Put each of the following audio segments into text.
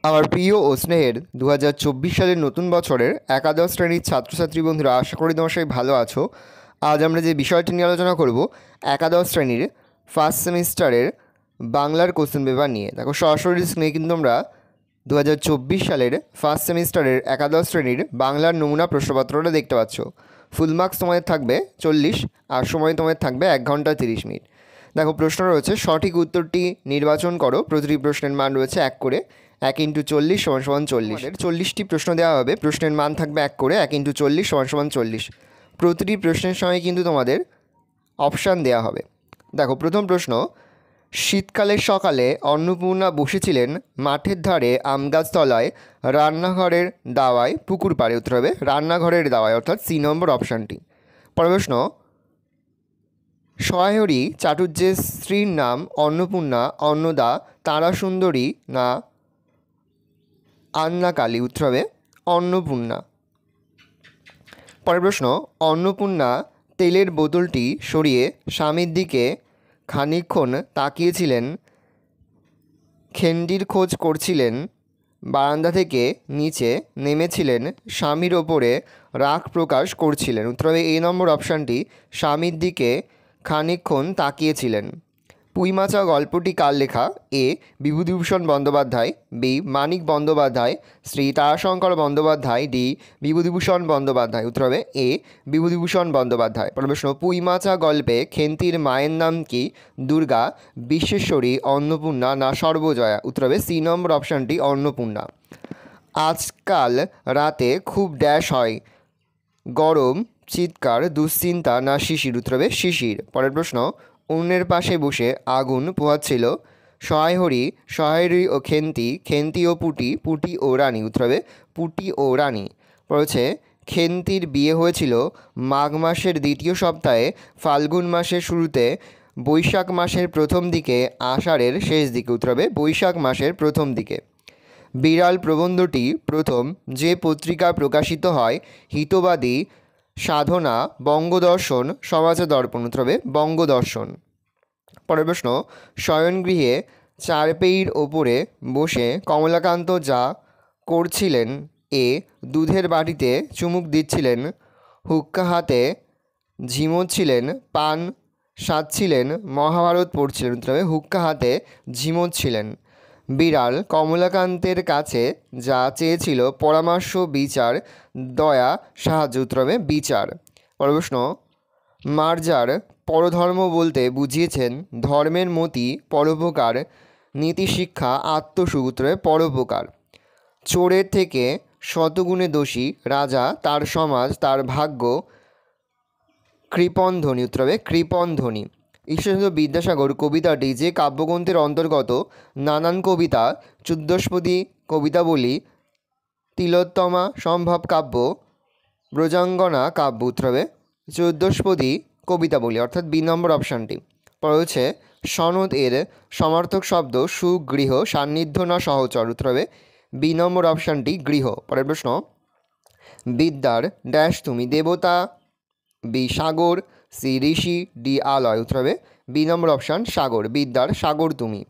আমার প্রিয় ও স্নেহের 2024 সালের নতুন বছরের একাদশ শ্রেণীর ছাত্রছাত্রী বন্ধুরা, আশা করি তোমার সবাই ভালো আছো। আজ আমরা যে বিষয়টি নিয়ে আলোচনা করব একাদশ শ্রেণীর ফার্স্ট সেমিস্টারের বাংলার কোশ্চেন পেপার নিয়ে। দেখো, সরাসরি স্ক্রিনে কিন্তু তোমরা 2024 সালের ফার্স্ট সেমিস্টারের একাদশ শ্রেণীর বাংলার নমুনা প্রশ্নপত্রটা দেখতে পাচ্ছ। ফুল মার্কস তোমাদের থাকবে 40 আর সময় তোমাদের থাকবে 1 ঘন্টা 30 মিনিট। দেখো, প্রশ্ন রয়েছে সঠিক উত্তরটি নির্বাচন করো। প্রতিটি প্রশ্নের মান রয়েছে 1 করে। 1 × 40 = 40। 40টি প্রশ্ন দেওয়া হবে, প্রশ্নের মান থাকবে 1 করে। 1 × 40 = 40। প্রতিটি প্রশ্নের সঙ্গে কিন্তু তোমাদের অপশান দেওয়া হবে। দেখো, প্রথম প্রশ্ন, শীতকালের সকালে অন্নপূর্ণা বসেছিলেন মাঠের ধারে আম গাছতলায়, রান্নাঘরের দাওয়ায়, পুকুর পাড়ে। উত্তর হবে রান্নাঘরের দাওয়ায়, অর্থাৎ সি নম্বর অপশানটি। পরের প্রশ্ন, সহায়রী চাটুর্যের স্ত্রীর নাম অন্নপূর্ণা, অন্নদা, তারাসুন্দরী না আন্নাকালী। উত্তর হবে অন্নপূর্ণা। পরের প্রশ্ন, অন্নপূর্ণা তেলের বোতলটি সরিয়ে স্বামীর দিকে খানিকক্ষণ তাকিয়েছিলেন, খেন্ডির খোঁজ করছিলেন, বারান্দা থেকে নিচে নেমেছিলেন, স্বামীর ওপরে রাগ প্রকাশ করছিলেন। উত্তর হবে এই নম্বর অপশানটি, স্বামীর দিকে খানিকক্ষণ তাকিয়েছিলেন। পুঁইমাচা গল্পটি কার লেখা? এ বিভূতিভূষণ বন্দ্যোপাধ্যায়, বি মানিক বন্দ্যোপাধ্যায়, শ্রী তারাশঙ্কর বন্দ্যোপাধ্যায়, ডি বিভূতিভূষণ বন্দ্যোপাধ্যায়। উত্তর হবে এ বিভূতিভূষণ বন্দ্যোপাধ্যায়। প্রশ্ন, পুঁইমাচা গল্পে খেন্তির মায়ের নাম কি? দুর্গা, বিশ্বেশ্বরী, অন্নপূর্ণা না সর্বজয়া? উত্তর হবে সি নম্বর অপশানটি, অন্নপূর্ণা। আজকাল রাতে খুব ড্যাশ হয়, গরম, চিৎকার, দুশ্চিন্তা না শিশির? উত্তর হবে শিশির। পরের প্রশ্ন, উনুনের পাশে বসে আগুন পোহাচ্ছিল সহায়রী ও খেন্তি, খেন্তি ও পুটি, পুটি ও রানী। উত্তর হবে পুটি ও রানী। পড়েছে, খেন্তির বিয়ে হয়েছিল মাঘ মাসের দ্বিতীয় সপ্তাহে, ফাল্গুন মাসের শুরুতে, বৈশাখ মাসের প্রথম দিকে, আষাঢ়ের শেষ দিকে। উত্তর হবে বৈশাখ মাসের প্রথম দিকে। বিড়াল প্রবন্ধটি প্রথম যে পত্রিকা প্রকাশিত হয়? হিতবাদী, সাধনা, বঙ্গদর্শন, সমাজে দর্পণ। উত্তর হবে বঙ্গদর্শন। পরের প্রশ্ন, শয়নগৃহে চারপেইর ওপরে বসে কমলাকান্ত যা করছিলেন? এ দুধের বাটিতে চুমুক দিচ্ছিলেন, হুক্কা হাতে ঝিমোচ্ছিলেন, পান সাজছিলেন, মহাভারত পড়ছিলেন। উত্তর হবে হুক্কা হাতে ঝিমোচ্ছিলেন। বিড়াল কমলাকান্তের কাছে যা চেয়েছিল? পরামর্শ, বিচার, দয়া, সাহায্য। উত্তর হবে বিচার। পরের প্রশ্ন, মার্জার পরধর্ম বলতে বুঝিয়েছেন ধর্মের মতি, পরোপকার, নীতিশিক্ষা, আত্মসুখ। উত্তর হবে পরোপকার। চোরের থেকে শতগুণে দোষী, রাজা, তার সমাজ, তার ভাগ্য, কৃপণধ্বনি। উত্তর হবে কৃপণধ্বনি। ঈশ্বরচন্দ্র বিদ্যাসাগর কবিতাটি যে কাব্যগ্রন্থের অন্তর্গত? নানান কবিতা, চতুষ্পদী কবিতাবলী, তিলোত্তমা সম্ভব কাব্য, ব্রজাঙ্গনা কাব্য। উত্তর হবে চতুষ্পদী কবিতাবলী, অর্থাৎ বি নম্বর অপশানটি। পরে হচ্ছে, সনদ এর সমার্থক শব্দ সুগৃহ, সান্নিধ্য না সহচর? উত্তর হবে বি নম্বর অপশানটি, গৃহ। পরের প্রশ্ন, বিদ্যার ড্যাশ তুমি? দেবতা, বি সাগর, সি ঋষি, ডি আলয়। উত্তর হবে বি নম্বর অপশান, সাগর। বিদ্যার সাগর তুমি।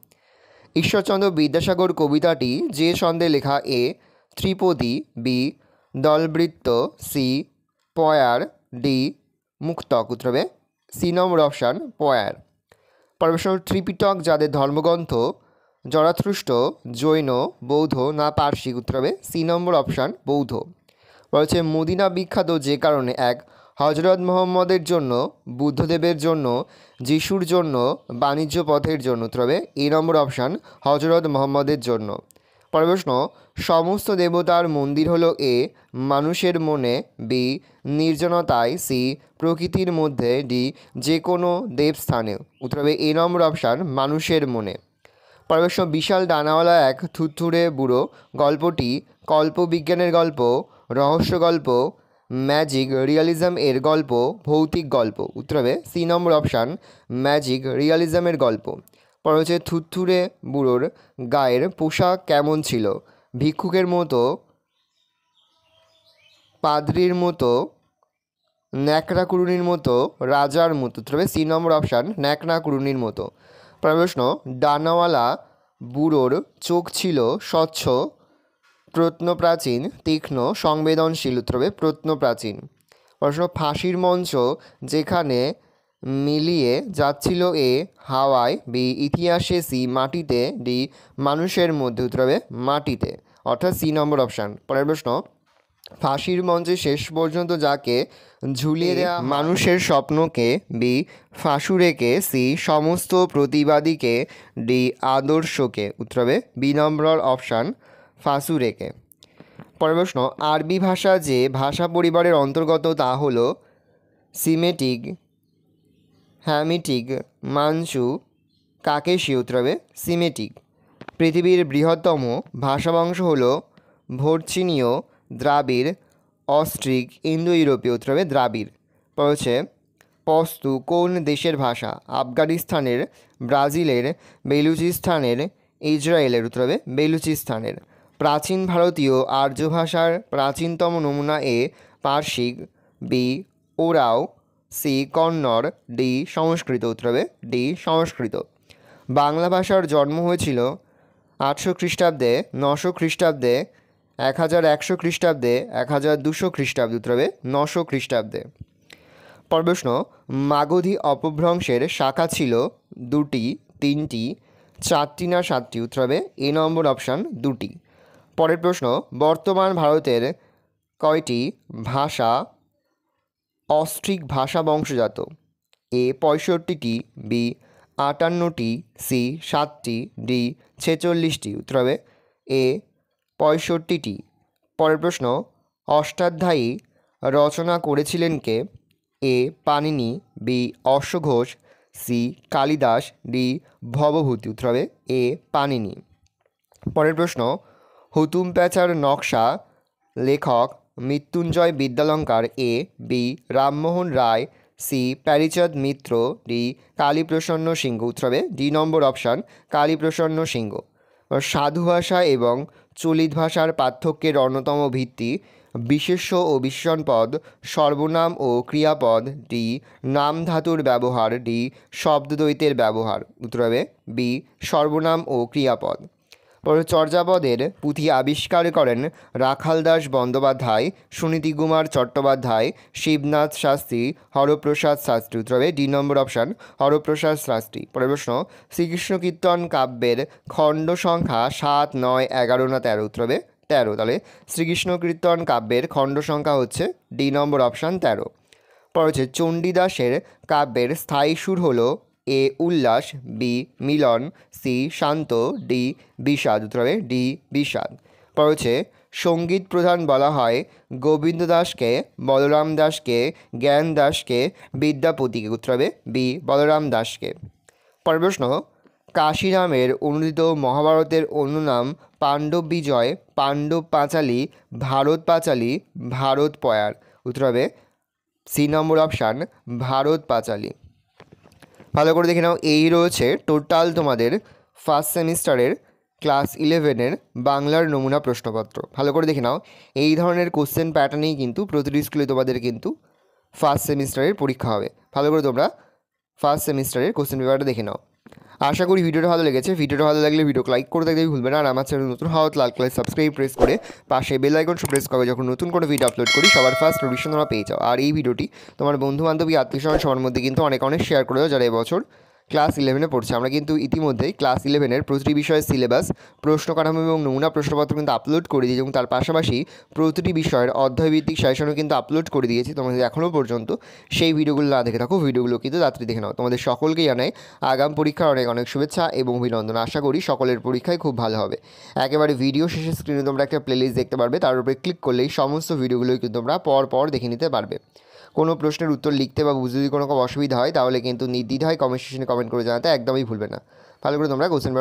ঈশ্বরচন্দ্র বিদ্যাসাগর কবিতাটি যে ছন্দে লেখা? এ ত্রিপদী, বি দলবৃত্ত, সি পয়ার, ডি মুক্তক। উত্তর হবে সি নম্বর অপশান, পয়ার। পরমেশ্বর ত্রিপিটক যাদের ধর্মগ্রন্থ? জরাথ্রুষ্ট, জৈন, বৌদ্ধ না পার্সিক? উত্তর হবে সি নম্বর অপশান, বৌদ্ধ। বলছে, মদিনা বিখ্যাত যে কারণে? এক হজরত মোহাম্মদের জন্য, বুদ্ধদেবের জন্য, যিশুর জন্য, বাণিজ্য পথের জন্য। উত্তর হবে এ নম্বর অপশান, হজরত মোহাম্মদের জন্য। পরের প্রশ্ন, সমস্ত দেবতার মন্দির হলো? এ মানুষের মনে, বি নির্জনতায়, সি প্রকৃতির মধ্যে, ডি যে কোনো দেবস্থানে। উত্তর হবে এ নম্বর অপশান, মানুষের মনে। পরের প্রশ্ন, বিশাল ডানাওয়ালা এক থুরথুরে বুড়ো গল্পটি কল্পবিজ্ঞানের গল্প, রহস্য গল্প, ম্যাজিক রিয়ালিজম এর গল্প, ভৌতিক গল্প? উত্তর হবে সি নম্বর অপশান, ম্যাজিক রিয়ালিজমের গল্প। পরে হচ্ছে, থুরথুরে বুড়োর গায়ের পোশাক কেমন ছিল? ভিক্ষুকের মতো, পাদ্রির মতো, ন্যাকড়া কুড়ুনির মতো, রাজার মতো? উত্তর হবে সি নম্বর অপশান, ন্যাকড়া কুড়ুনির মতো। পরের প্রশ্ন, ডানাওয়ালা বুড়োর চোখ ছিল স্বচ্ছ প্রত্নপ্রাচীন, তীক্ষ্ণ, সংবেদনশীল। উত্তর হবে প্রত্নপ্রাচীন। প্রশ্ন, ফাঁসির মঞ্চ যেখানে মিলিয়ে যাচ্ছিল এ হাওয়ায়, বি ইতিহাসে, সি মাটিতে, ডি মানুষের মধ্যে। উত্তর হবে মাটিতে, অর্থাৎ সি নম্বর অপশান। পরের প্রশ্ন, ফাঁসির মঞ্চে শেষ পর্যন্ত যাকে ঝুলিয়ে দেওয়া মানুষের স্বপ্নকে, বি ফাঁসুরেকে, সি সমস্ত প্রতিবাদীকে, ডি আদর্শকে। উত্তর হবে বি নম্বর অপশান ফাঁসুরেকে। পরের প্রশ্ন, আরবি ভাষা যে ভাষা পরিবারের অন্তর্গত তা হল সিমেটিক, হ্যামিটিক, মানচু, কাকেশি। উত্তর হবে সিমেটিক। পৃথিবীর বৃহত্তম ভাষাবংশ হল ভর্চিনীয়, দ্রাবিড়, অস্ট্রিক, ইন্দো ইউরোপীয়। উত্তর হবে দ্রাবিড়। হচ্ছে পস্তু কোন দেশের ভাষা? আফগানিস্তানের, ব্রাজিলের, বেলুচিস্তানের, ইসরায়েলের। উত্তর হবে বেলুচিস্তানের। প্রাচীন ভারতীয় আর্য ভাষার প্রাচীনতম নমুনা এ পার্সিক, বি ওরাও, সি কন্নড়, ডি সংস্কৃত। উত্তর হবে ডি সংস্কৃত। বাংলা ভাষার জন্ম হয়েছিল 800 খ্রিস্টাব্দে, 900 খ্রিস্টাব্দে, 1100 খ্রিস্টাব্দে, 1200 খ্রিস্টাব্দে। উত্তর হবে 900 খ্রিস্টাব্দে। পরের প্রশ্ন, মাগধী অপভ্রংশের শাখা ছিল 2টি, 3টি, 4টি না 7টি? উত্তর হবে এ নম্বর অপশান 2টি। পরের প্রশ্ন, বর্তমান ভারতের কয়টি ভাষা অস্ট্রিক ভাষা বংশজাত? এ 65টি, বি 58টি, সি 7টি, ডি 46টি। উত্তর হবে এ 65টি। পরের প্রশ্ন, অষ্টাধ্যায়ী রচনা করেছিলেন কে? এ পাণিনি, বি অশ্বঘোষ, সি কালিদাস, ডি ভবভূতি। উত্তর হবে এ পাণিনি। পরের প্রশ্ন, হুতুম প্যাঁচার নকশা লেখক Mrityunjay Vidyalankar, A B Rammohan Roy, C Pearychand Mitra, D Kaliprasanna Singha. উত্তর হবে ডি নম্বর অপশান কালীপ্রসন্ন সিংহ। সাধু ভাষা এবং চলিত ভাষার পার্থক্যের অন্যতম ভিত্তি বিশেষ্য ও বিশেষণ পদ, সর্বনাম ও ক্রিয়াপদ, ডি নাম ধাতুর ব্যবহার, ডি শব্দদ্বৈতের ব্যবহার। উত্তর হবে বি সর্বনাম ও ক্রিয়াপদ। চর্যাপদের পুঁথি আবিষ্কার করেন রাখালদাস বন্দ্যোপাধ্যায়, সুনীতিকুমার চট্টোপাধ্যায়, শিবনাথ শাস্ত্রী, হরপ্রসাদ শাস্ত্রী। উত্তর হবে ডি নম্বর অপশান হরপ্রসাদ শাস্ত্রী। পরের প্রশ্ন, শ্রীকৃষ্ণ কীর্তন কাব্যের খণ্ড সংখ্যা 7, 9, 11 না 13? উত্তর হবে 13। তাহলে শ্রীকৃষ্ণ কীর্তন কাব্যের খণ্ড সংখ্যা হচ্ছে ডি নম্বর অপশান 13। পরে হচ্ছে চণ্ডীদাসের কাব্যের স্থায়ী সুর হলো এ উল্লাস, বি মিলন, সি শান্ত, ডি বিষাদ। উত্তর হবে ডি বিষাদ। পরে হচ্ছে সঙ্গীত প্রধান বলা হয় গোবিন্দ দাসকে, বলরাম দাসকে, জ্ঞান দাসকে, বিদ্যাপতিকে। উত্তর হবে বি বলরাম দাসকে। পরের প্রশ্ন, কাশিরামের অনুদিত মহাভারতের অন্য নাম পাণ্ডব বিজয়, পাণ্ডব পাঁচালী, ভারত পাঁচালী, ভারত পয়ার। উত্তর হবে সি নম্বর অপশান ভারত পাঁচালী। ভালো করে দেখে নাও, এই রয়েছে টোটাল তোমাদের ফার্স্ট সেমিস্টারের ক্লাস 11-এর বাংলার নমুনা প্রশ্নপত্র। ভালো করে দেখে নাও, এই ধরনের কোশ্চেন প্যাটার্নেই কিন্তু প্রতিটি স্কুলে তোমাদের কিন্তু ফার্স্ট সেমিস্টারের পরীক্ষা হবে। ভালো করে তোমরা ফার্স্ট সেমিস্টারের কোশ্চেন পেপারটা দেখে নাও। আশা করি ভিডিওটা ভালো লেগেছে। ভিডিওটা ভালো লাগলে ভিডিওকে লাইক করে দেখতে ভুলবে না। আর আমার চ্যানেল নতুন হওয়া লাল কালার সাবস্ক্রাইব প্রেস করে পাশে বেল আইকন প্রেস করবে, যখন নতুন কোনো ভিডিও আপলোড করি সবার ফার্স্ট নোটিফিকেশন তোমরা পেয়ে যাও। আর এই ভিডিওটি তোমার বন্ধু বান্ধবী আত্মীয়স্বজন সবার মধ্যে কিন্তু অনেক শেয়ার করে দাও যারা এবছর ক্লাস 11-এ পড়ছে। আমরা কিন্তু ইতিমধ্যেই ক্লাস 11-এর প্রতিটি বিষয়ের সিলেবাস, প্রশ্ন কাঠামো এবং নমুনা প্রশ্নপত্র কিন্তু আপলোড করে দিয়েছি, এবং তার পাশাপাশি প্রতিটি বিষয়ের অধ্যায়ভিত্তিক সাজেশনও কিন্তু আপলোড করে দিয়েছি। তোমাদের এখনও পর্যন্ত সেই ভিডিওগুলো না দেখে থাকো, ভিডিওগুলো কিন্তু তাড়াতাড়ি দেখে নাও। তোমাদের সকলকে জানাই আগাম পরীক্ষার অনেক শুভেচ্ছা এবং অভিনন্দন। আশা করি সকলের পরীক্ষায় খুব ভালো হবে। একেবারে ভিডিও শেষে স্ক্রিনে তোমরা একটা প্লেলিস্ট দেখতে পারবে, তার উপরে ক্লিক করলেই সমস্ত ভিডিওগুলোই কিন্তু তোমরা পর দেখে নিতে পারবে। কোনো প্রশ্নের উত্তর লিখতে বা বুঝতে যদি কোনো অসুবিধা হয় তাহলে কিন্তু নির্দ্বিধায় কমেন্ট সেকশনে কমেন্ট করে জানাতে একদমই ভুলবে না। ভালো করে তোমরা কোশ্চেন